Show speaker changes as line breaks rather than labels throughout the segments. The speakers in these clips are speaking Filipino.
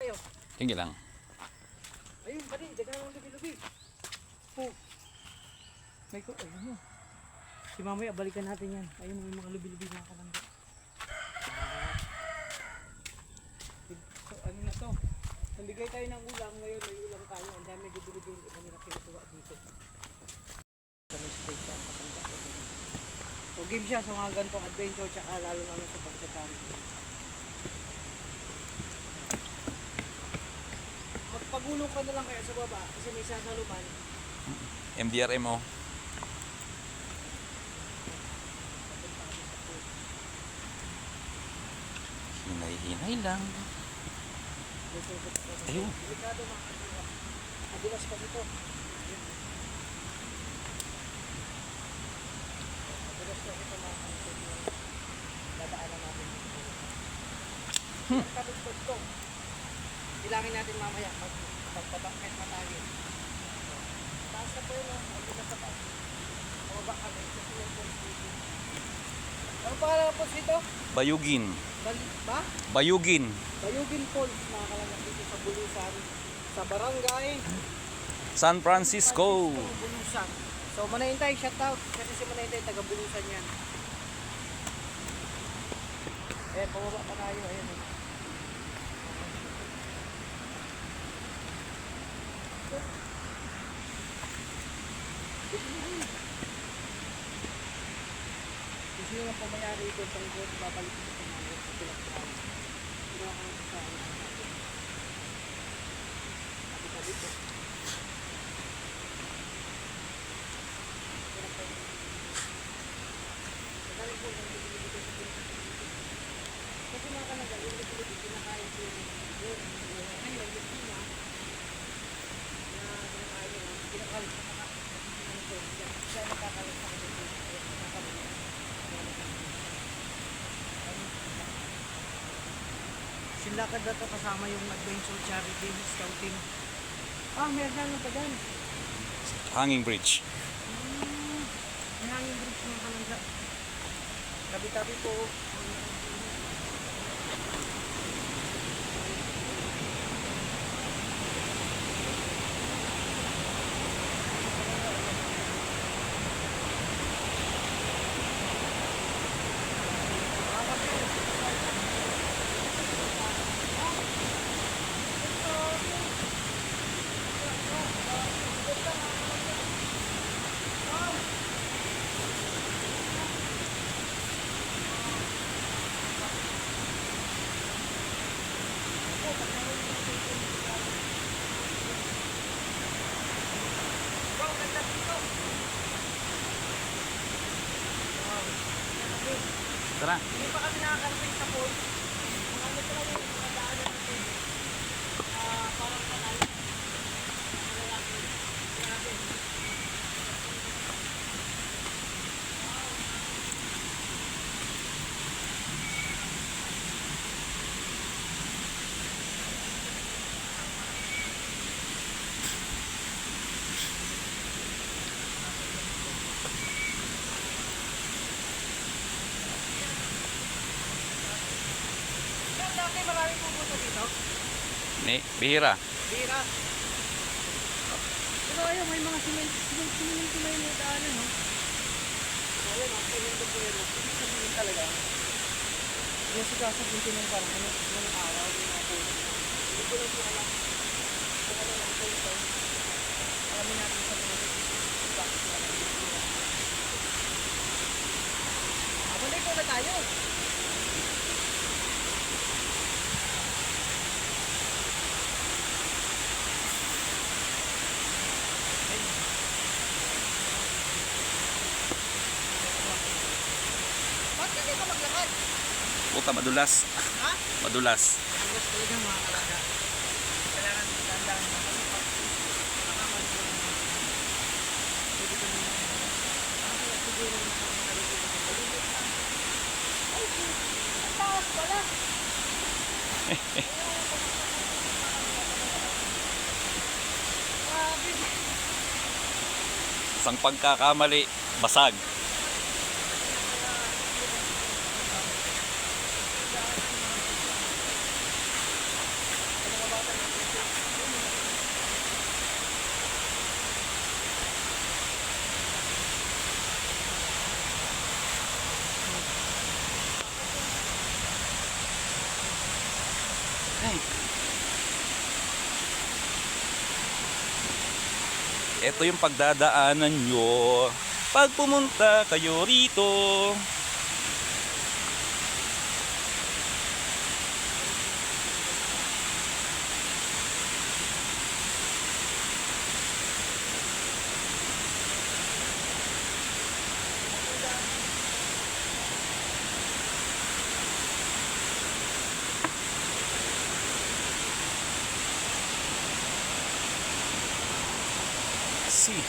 tayo.
Tinggi lang.
Ayun, pati, dagan ng lubi-lubi. Oh. May ko, ayun mo. Si mamaya, balikan natin yan. Ayun, may mga lubi-lubi mga kalangga. So, ano na to? Nabigay tayo ng ulam ngayon, may ulam tayo. Ang dami lubi-lubi yung kami na kinukuha dito. Kami straight sa kalangga. So, game siya sa mga ganitong adventure, tsaka lalo na sa pagkatari. Magpagulong ka na lang kaya sa baba kasi may sasaluman.
MDRM oh. Hinay-hinay lang. Ayun.
Delikado mga katuwa. Madulas kasi ito. Madulas kasi ito mga katuwa. Dadaanan natin dito. Ang kapit ito. Bilangin natin mamaya pagpabangkit na tayo. Taas na po yun. Hindi na sa taas. Mababa kami. Kasi yung post dito. Ano pangalan ang post dito?
Bayugin.
Ba?
Bayugin.
Bayugin Falls, mga kalangga dito sa Bulusan, sa barangay
San Francisco.
Bulusan. So Manayintay, shout out kasi si Manayintay taga Bulusan yan. Eh, pababa pa tayo, ayan eh. Gusto nyo lang pumayari ito sa likod, babalik ito sa mga pinagpapalala. Pinakang sa ano natin. Sabi dito. Magaling po ng bibili sa pinagpapalala. Kasi mga kanagal, yung bibili, pinakain ko yung ngayon, yung pina, na pinakain nyo, pinakalit sa mga siya nakakalit sa kanila. Nakakalit. Silakad na ito kasama yung Adventure Charity Scouting. Ah, meron na pa dyan.
Hanging bridge.
May hanging bridge mga kalangga. Tabi-tabi po.
Tara.
Hindi pa kami nakakarating sa pool. Ang ano ko lang yung nadaanan natin. Parang kanal. Malalaki. Grabe. Dati maraming pupunta dito.
Bihira.
Bira. Pero ayun, may mga simento na yung daanan, no? So ayun, ang simento po yun. Ibig sabihin talaga. Yung sigasaguntin ng parang ano, ng araw, yung mga puno. Hindi ko lang po alam. Kung ano lang ito. Alamin natin sa mga bakit na lang yung bira. Balik ko na tayo. Bakit hindi ka maglakad?
Puta, madulas.
Ha?
Madulas.
Ang gusto talaga mga kalaga. Kailangan magandang kasi pag nakakamali ko naman. Pwede ko naman. Kasi siguro nakakamali ko naman. Malibot na. Ay, ang taas pala. Grabe.
Isang pagkakamali, basag. Ay. Ito yung pagdadaanan nyo pag pumunta kayo rito. See.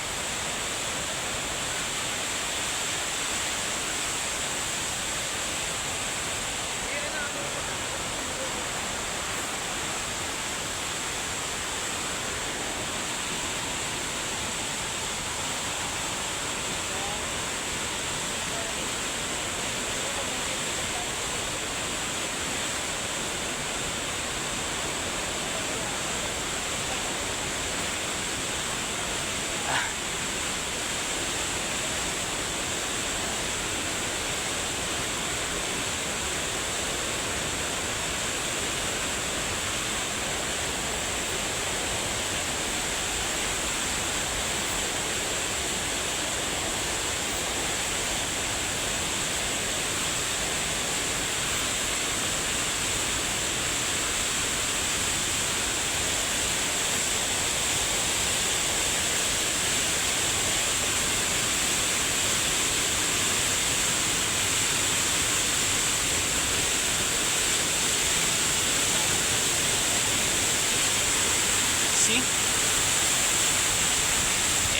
See?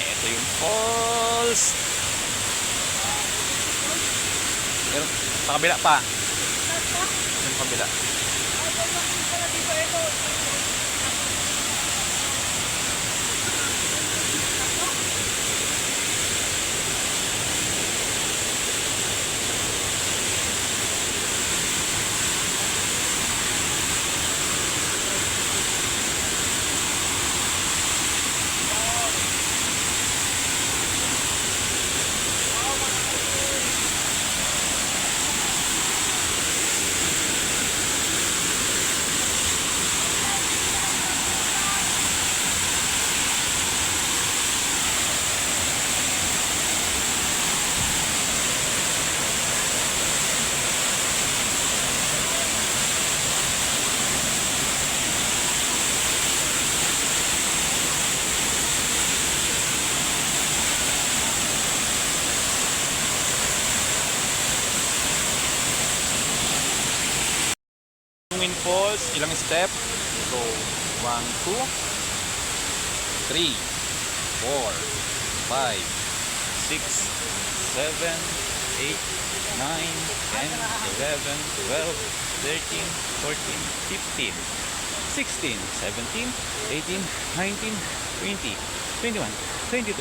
Ito yung falls. Pero sa kabila pa. Sa kabila. Twin Falls, ilang step? So, 1, 2, 3, 4, 5, 6, 7, 8, 9, 10, 11, 12, 13, 14, 15, 16, 17, 18, 19, 20, 21, 22,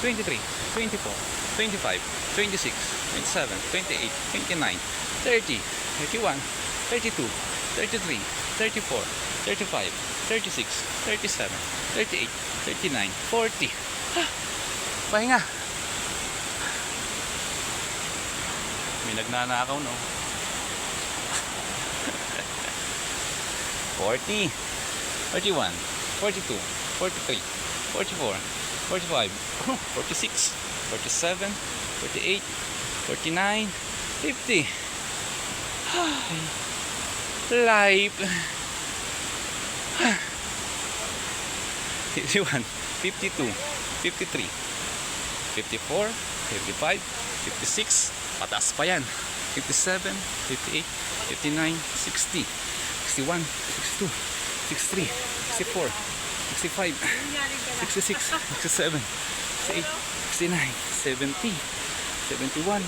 23, 24, 25, 26, 27, 28, 29, 30, 31, 32, 33, 34, 35, 36, 37, 38, 39, 40. Pahinga. May nagnanakaw, no? 40, 31, 42, 43, 44, 45, 46, 47, 48, 49, 50. Life. 51, 52, 53, 54, 55, 56, pataas pa yan. 57, 58, 59, 60, 61, 62, 63, 64, 65, 66, 67, 68, 69, 70, 71,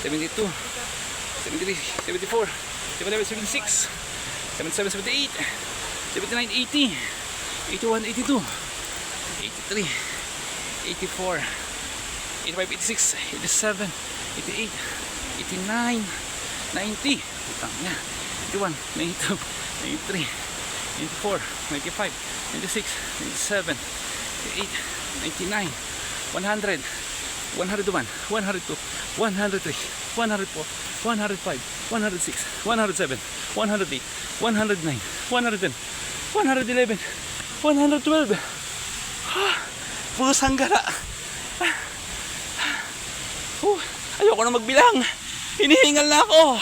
72, 73, 74, 75, 76, 77, 78, 79, 80, 81, 82, 83, 84, 85, 86, 87, 88, 89, 90, putang niya, 91, 92, 93, 94, 95, 96, 97, 98, 99, 100, 101, 102, 103, 104, 105, 106, 107, 108, 109, 110, 111, 112. Pusang gala. Ayoko na magbilang. Hinihingal na ako.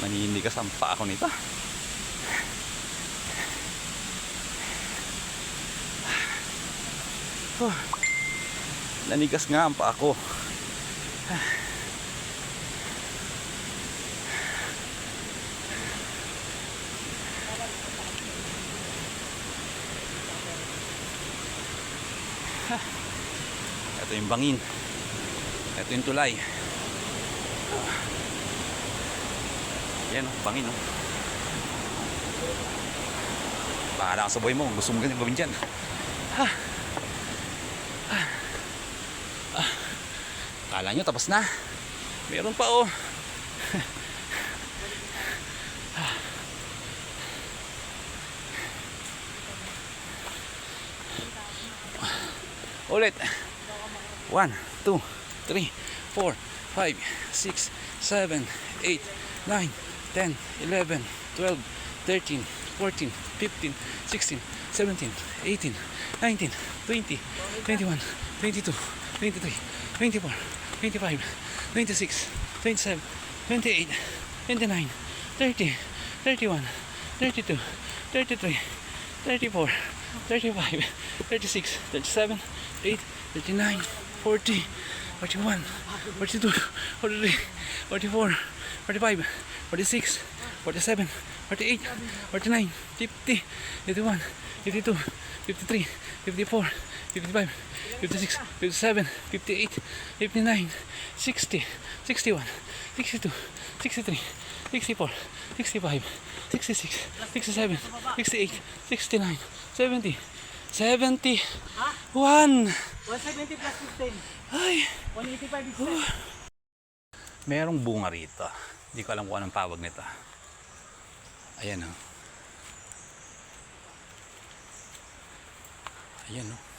Maninigas ang paa ko nito. Nanigas nga ang paa ko. Ito yung bangin. Ito yung tulay. Yan, bangin, oh. Bahala ka sa buhay mo. Gusto mo ganyan gawin dyan. Kala nyo tapos na. Meron pa, oh. Ulit. 1, 2, 3, 4, 5, 6, 7, 8, 9, 10, 11, 12, 13, 14, 15, 16, 17, 18, 19, 20, 21, 22, 23, 24, 25, 26, 27, 28, 29, 30, 31, 32, 33, 34, 35, 36, 37, 38, 39, 40, 41, 42, 43, 44, 45, 46, 47, 48, 49, 50, 51, 52, 53, 54, 55, 56, 57, 58, 59, 60, 61, 62, 63, 64, 65, 66, 67, 68, 69, 70, 71.
170 plus 15.
Ay,
185 is
merong bunga rito. Hindi ko alam kung anong tawag nito. Ayan, oh. Ayan, oh.